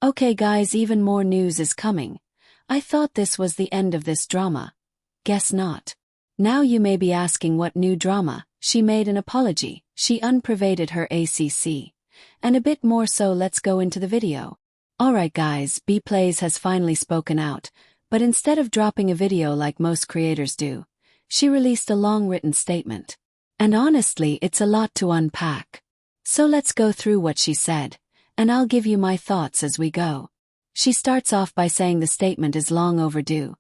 Okay guys, even more news is coming. I thought this was the end of this drama. Guess not. Now you may be asking what new drama. She made an apology, she unprivated her ACC. And a bit more, so let's go into the video. Alright guys, Bea Plays has finally spoken out, but instead of dropping a video like most creators do, she released a long written statement. And honestly, it's a lot to unpack. So let's go through what she said, and I'll give you my thoughts as we go. She starts off by saying the statement is long overdue,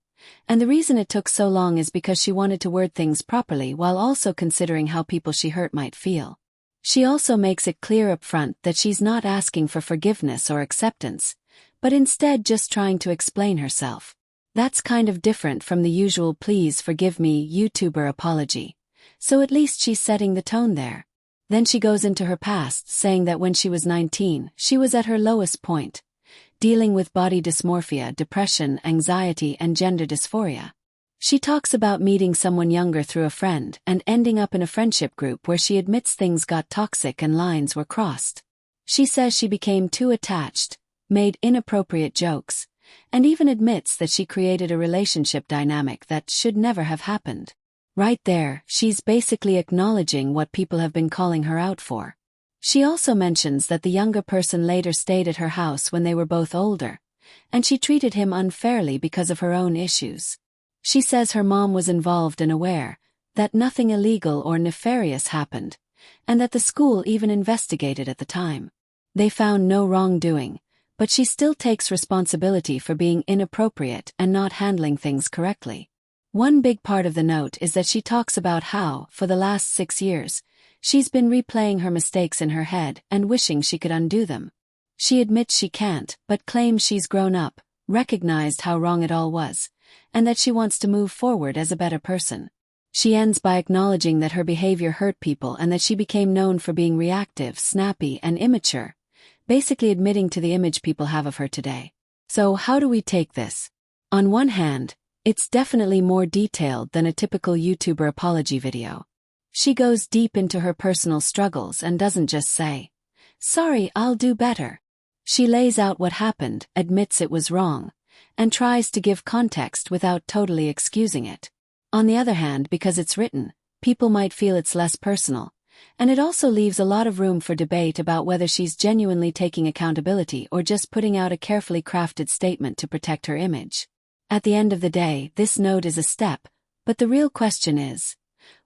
and the reason it took so long is because she wanted to word things properly while also considering how people she hurt might feel. She also makes it clear up front that she's not asking for forgiveness or acceptance, but instead just trying to explain herself. That's kind of different from the usual "please forgive me" YouTuber apology, so at least she's setting the tone there. Then she goes into her past, saying that when she was 19, she was at her lowest point, dealing with body dysmorphia, depression, anxiety, and gender dysphoria. She talks about meeting someone younger through a friend and ending up in a friendship group where she admits things got toxic and lines were crossed. She says she became too attached, made inappropriate jokes, and even admits that she created a relationship dynamic that should never have happened. Right there, she's basically acknowledging what people have been calling her out for. She also mentions that the younger person later stayed at her house when they were both older, and she treated him unfairly because of her own issues. She says her mom was involved and aware that nothing illegal or nefarious happened, and that the school even investigated at the time. They found no wrongdoing, but she still takes responsibility for being inappropriate and not handling things correctly. One big part of the note is that she talks about how, for the last 6 years, she's been replaying her mistakes in her head and wishing she could undo them. She admits she can't, but claims she's grown up, recognized how wrong it all was, and that she wants to move forward as a better person. She ends by acknowledging that her behavior hurt people and that she became known for being reactive, snappy, and immature, basically admitting to the image people have of her today. So how do we take this? On one hand, it's definitely more detailed than a typical YouTuber apology video. She goes deep into her personal struggles and doesn't just say, "Sorry, I'll do better." She lays out what happened, admits it was wrong, and tries to give context without totally excusing it. On the other hand, because it's written, people might feel it's less personal, and it also leaves a lot of room for debate about whether she's genuinely taking accountability or just putting out a carefully crafted statement to protect her image. At the end of the day, this note is a step, but the real question is,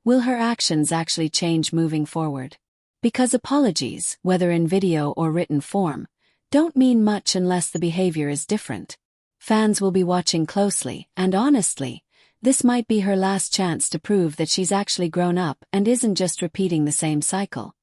will her actions actually change moving forward? Because apologies, whether in video or written form, don't mean much unless the behavior is different. Fans will be watching closely, and honestly, this might be her last chance to prove that she's actually grown up and isn't just repeating the same cycle.